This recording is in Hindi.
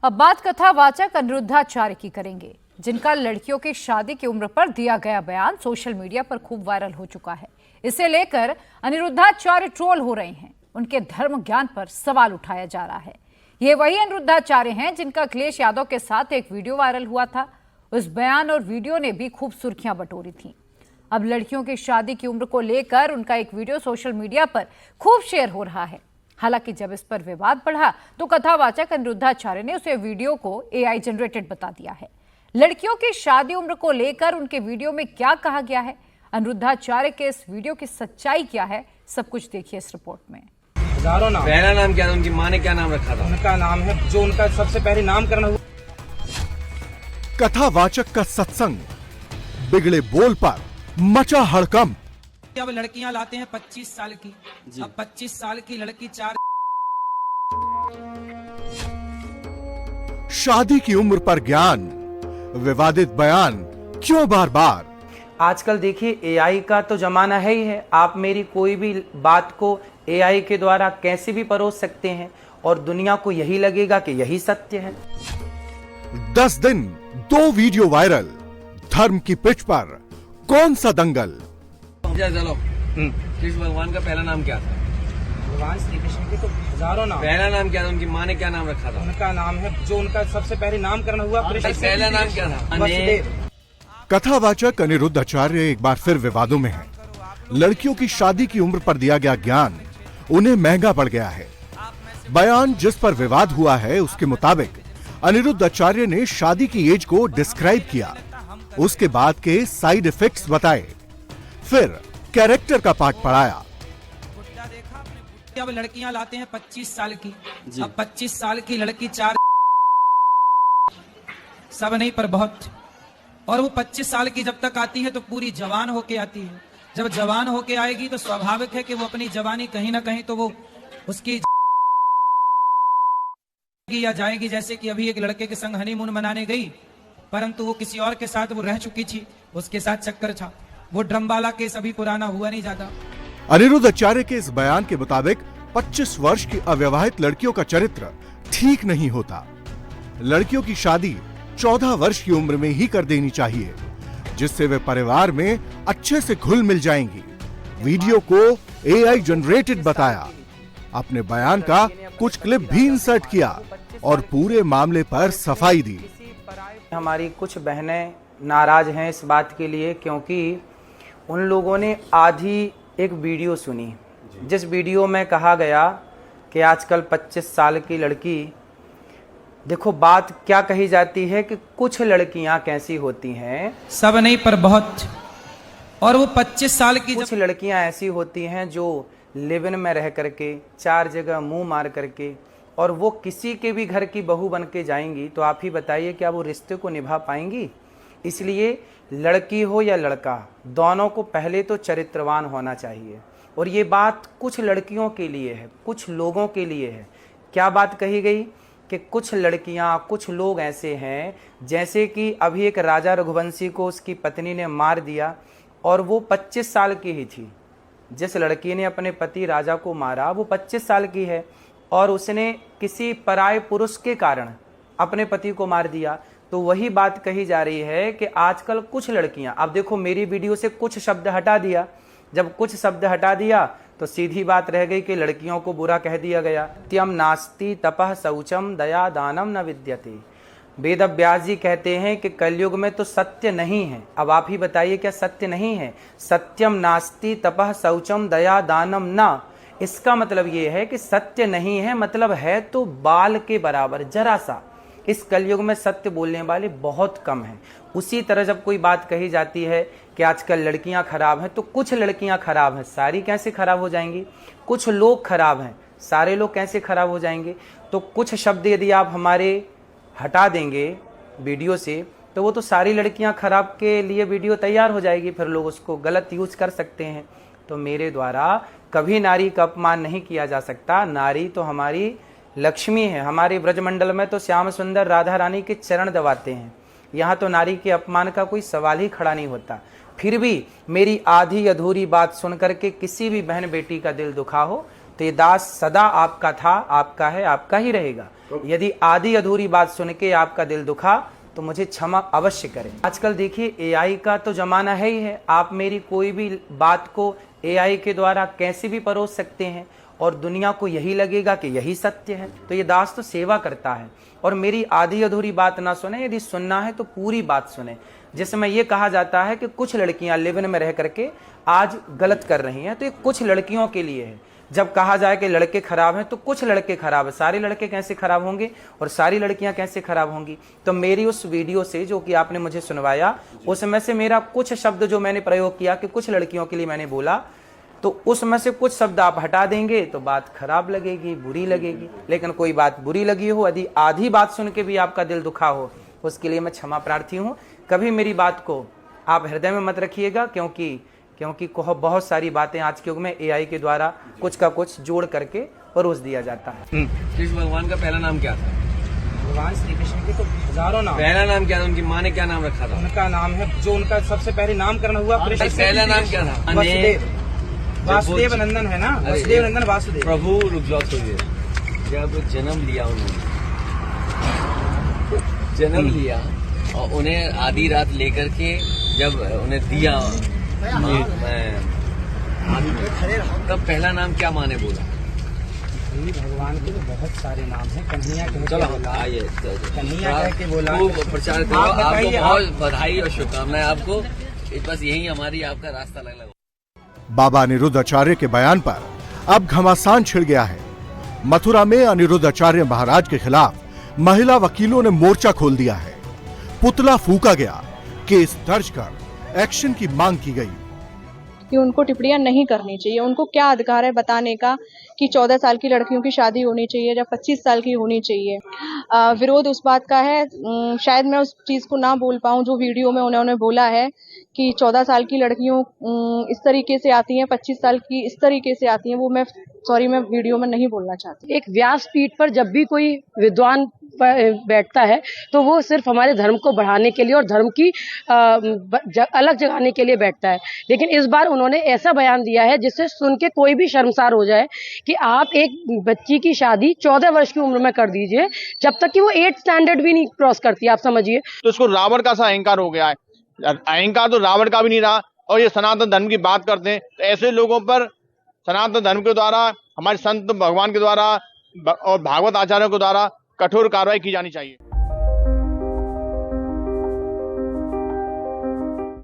अब बात कथावाचक अनिरुद्धाचार्य की करेंगे, जिनका लड़कियों की शादी की उम्र पर दिया गया बयान सोशल मीडिया पर खूब वायरल हो चुका है। इसे लेकर अनिरुद्धाचार्य ट्रोल हो रहे हैं। उनके धर्म ज्ञान पर सवाल उठाया जा रहा है। ये वही अनिरुद्धाचार्य हैं जिनका अखिलेश यादव के साथ एक वीडियो वायरल हुआ था। उस बयान और वीडियो ने भी खूब सुर्खियां बटोरी थी। अब लड़कियों की शादी की उम्र को लेकर उनका एक वीडियो सोशल मीडिया पर खूब शेयर हो रहा है। हालांकि जब इस पर विवाद बढ़ा तो कथावाचक अनिरुद्धाचार्य ने उसे वीडियो को एआई जनरेटेड बता दिया है। लड़कियों की शादी उम्र को लेकर उनके वीडियो में क्या कहा गया है, अनिरुद्धाचार्य के इस वीडियो की सच्चाई क्या है, सब कुछ देखिए इस रिपोर्ट में। हजारों नाम। पहला नाम क्या था? उनकी माँ ने क्या नाम रखा था? उनका नाम है जो उनका सबसे पहले नामकरण हुआ। कथावाचक का सत्संग, बिगड़े बोल पर मचा हड़कंप। अब लड़कियां लाते हैं 25 साल की। अब 25 साल की लड़की 4 शादी की उम्र पर ज्ञान, विवादित बयान क्यों बार बार? आजकल देखिए एआई का तो जमाना है ही है। आप मेरी कोई भी बात को एआई के द्वारा कैसे भी परोस सकते हैं और दुनिया को यही लगेगा कि यही सत्य है। 10 दिन 2 वीडियो वायरल, धर्म की पिच पर कौन सा दंगल? चलो, कृष्ण भगवान का पहला नाम क्या था? भगवान श्री कृष्ण के तो हजारों नाम। पहला नाम क्या था? उनकी माँ ने क्या नाम रखा था? उनका नाम है जो उनका सबसे पहले नामकरण हुआ। पहला नाम क्या था? वसुदेव। कथावाचक अनिरुद्धाचार्य एक बार फिर विवादों में हैं। लड़कियों की शादी की उम्र पर दिया गया ज्ञान उन्हें महंगा पड़ गया है। बयान जिस पर विवाद हुआ है उसके मुताबिक अनिरुद्धाचार्य ने शादी की एज को डिस्क्राइब किया, उसके बाद के साइड इफेक्ट्स बताए, फिर कैरेक्टर का पाठ पढ़ाया। अब लड़कियां लाते हैं 25 साल की। अब 25 साल की लड़की 4 सब नहीं पर बहुत। और वो 25 साल की जब तक आती है तो पूरी जवान होके आती है। जब जवान होके आएगी तो स्वाभाविक है कि वो अपनी जवानी कहीं ना कहीं तो वो उसकी या जाएगी। जैसे कि अभी एक लड़के के संग हनीमून मनाने गई, परंतु वो किसी और के साथ वो रह चुकी थी, उसके साथ चक्कर था। वो ड्रमवाला केस अभी पुराना हुआ नहीं जाता। अनिरुद्धाचार्य के इस बयान के मुताबिक 25 वर्ष की अविवाहित लड़कियों का चरित्र ठीक नहीं होता। लड़कियों की शादी 14 वर्ष की उम्र में ही कर देनी चाहिए, जिससे वे परिवार में अच्छे से घुल मिल जाएंगी। वीडियो को एआई जनरेटेड बताया, अपने बयान का कुछ क्लिप भी इंसर्ट किया और पूरे मामले पर सफाई दी। हमारी कुछ बहनें नाराज हैं इस बात के लिए क्योंकि उन लोगों ने आधी एक वीडियो सुनी, जिस वीडियो में कहा गया कि आजकल 25 साल की लड़की, देखो बात क्या कही जाती है कि कुछ लड़कियां कैसी होती हैं, सब नहीं पर बहुत। और वो 25 साल की कुछ लड़कियां ऐसी होती हैं जो लिव इन में रह करके 4 जगह मुंह मार करके और वो किसी के भी घर की बहू बन के जाएंगी, तो आप ही बताइए क्या वो रिश्ते को निभा पाएंगी? इसलिए लड़की हो या लड़का, दोनों को पहले तो चरित्रवान होना चाहिए। और ये बात कुछ लड़कियों के लिए है, कुछ लोगों के लिए है। क्या बात कही गई कि कुछ लड़कियां, कुछ लोग ऐसे हैं, जैसे कि अभी एक राजा रघुवंशी को उसकी पत्नी ने मार दिया और वो 25 साल की ही थी। जिस लड़की ने अपने पति राजा को मारा वो 25 साल की है और उसने किसी पराये पुरुष के कारण अपने पति को मार दिया। तो वही बात कही जा रही है कि आजकल कुछ लड़कियां, अब देखो मेरी वीडियो से कुछ शब्द हटा दिया, जब कुछ शब्द हटा दिया तो सीधी बात रह गई कि लड़कियों को बुरा कह दिया गया। त्यम नास्ति तपः शौचम दया दानम न विद्यते। वेद व्यास जी कहते हैं कि कलयुग में तो सत्य नहीं है। अब आप ही बताइए क्या सत्य नहीं है? सत्यम नास्ति तपः शौचम दया दानम न, इसका मतलब ये है कि सत्य नहीं है, मतलब है तो बाल के बराबर, जरा सा। इस कलयुग में सत्य बोलने वाले बहुत कम हैं। उसी तरह जब कोई बात कही जाती है कि आजकल लड़कियां खराब हैं, तो कुछ लड़कियां खराब हैं, सारी कैसे खराब हो जाएंगी? कुछ लोग खराब हैं, सारे लोग कैसे खराब हो जाएंगे? तो कुछ शब्द यदि आप हमारे हटा देंगे वीडियो से तो वो तो सारी लड़कियां खराब के लिए वीडियो तैयार हो जाएगी, फिर लोग उसको गलत यूज कर सकते हैं। तो मेरे द्वारा कभी नारी का अपमान नहीं किया जा सकता। नारी तो हमारी लक्ष्मी है। हमारे ब्रजमंडल में तो श्याम सुंदर राधा रानी के चरण दबाते हैं। यहाँ तो नारी के अपमान का कोई सवाल ही खड़ा नहीं होता। फिर भी मेरी आधी अधूरी बात सुन करके किसी भी बहन बेटी का दिल दुखा हो तो ये दास सदा आपका था, आपका है, आपका ही रहेगा। यदि आधी अधूरी बात सुन के आपका दिल दुखा तो मुझे क्षमा अवश्य करें। आजकल देखिए एआई का तो जमाना है ही है, आप मेरी कोई भी बात को एआई के द्वारा कैसे भी परोस सकते हैं और दुनिया को यही लगेगा कि यही सत्य है। तो ये दास तो सेवा करता है और मेरी आधी अधूरी बात ना सुने, यदि सुनना है तो पूरी बात सुने। जिसमें ये कहा जाता है कि कुछ लड़कियां लिव इन में रह करके आज गलत कर रही हैं, तो ये कुछ लड़कियों के लिए है। जब कहा जाए कि लड़के खराब हैं तो कुछ लड़के खराब है, सारे लड़के कैसे खराब होंगे और सारी लड़कियां कैसे खराब होंगी। तो मेरी उस वीडियो से जो कि आपने मुझे सुनवाया, उसमें से मेरा कुछ शब्द जो मैंने प्रयोग किया कि कुछ लड़कियों के लिए मैंने बोला, तो उसमें से कुछ शब्द आप हटा देंगे तो बात खराब लगेगी, बुरी लगेगी। लेकिन कोई बात बुरी लगी हो, यदि आधी बात सुन के भी आपका दिल दुखा हो, उसके लिए मैं क्षमा प्रार्थी हूँ। कभी मेरी बात को आप हृदय में मत रखिएगा, क्योंकि बहुत सारी बातें आज के युग में एआई के द्वारा कुछ का कुछ जोड़ करके परोस दिया जाता है। कृष्ण भगवान का पहला नाम क्या था? भगवान श्री कृष्ण के तो हजारों नाम। पहला नाम क्या था? उनकी माँ ने क्या नाम रखा था? उनका नाम है, जो उनका सबसे पहले नामकरण हुआ पहला नाम क्या था? वासुदेव। वासुदेव नंदन है ना, वासुदेव नंदन वासुदेव। प्रभु रुक जाओ थोड़ी, जब जन्म लिया उन्होंने, जन्म लिया और उन्हें आधी रात लेकर के जब उन्हें दिया तब पहला नाम क्या माँ ने बोला? भगवान के तो बहुत सारे नाम हैं। कन्हैया कह के चलो बोला, आइए, कन्हैया कह के बोला। खूब प्रचार करो। आप आपको बताइए, बहुत बधाई और शुभकामनाएं। आपको बस यही हमारी आपका रास्ता लग लगा। बाबा अनिरुद्ध आचार्य के बयान पर अब घमासान छिड़ गया है। मथुरा में अनिरुद्ध आचार्य महाराज के खिलाफ महिला वकीलों ने मोर्चा खोल दिया है। पुतला फूंका गया, केस दर्ज कर एक्शन की मांग की गई कि उनको टिप्पणियां नहीं करनी चाहिए। उनको क्या अधिकार है बताने का कि 14 साल की लड़कियों की शादी होनी चाहिए या 25 साल की होनी चाहिए। विरोध उस बात का है, शायद मैं उस चीज को ना बोल पाऊं जो वीडियो में उन्होंने बोला है कि 14 साल की लड़कियों इस तरीके से आती हैं, 25 साल की इस तरीके से आती हैं, वो मैं वीडियो में नहीं बोलना चाहती। एक व्यासपीठ पर जब भी कोई विद्वान बैठता है तो वो सिर्फ हमारे धर्म को बढ़ाने के लिए और धर्म की अलग जगाने के लिए बैठता है। लेकिन इस बार उन्होंने ऐसा बयान दिया है जिससे सुन के कोई भी शर्मसार हो जाए कि आप एक बच्ची की शादी 14 वर्ष की उम्र में कर दीजिए, जब तक कि वो 8th स्टैंडर्ड भी नहीं क्रॉस करती। आप समझिए, तो इसको रावण का सा अहंकार हो गया है। अहंकार तो रावण का भी नहीं रहा और ये सनातन धर्म की बात करते हैं। तो ऐसे लोगों पर सनातन धर्म के द्वारा, हमारे संत भगवान के द्वारा और भागवत आचार्यों के द्वारा कठोर कार्रवाई की जानी चाहिए।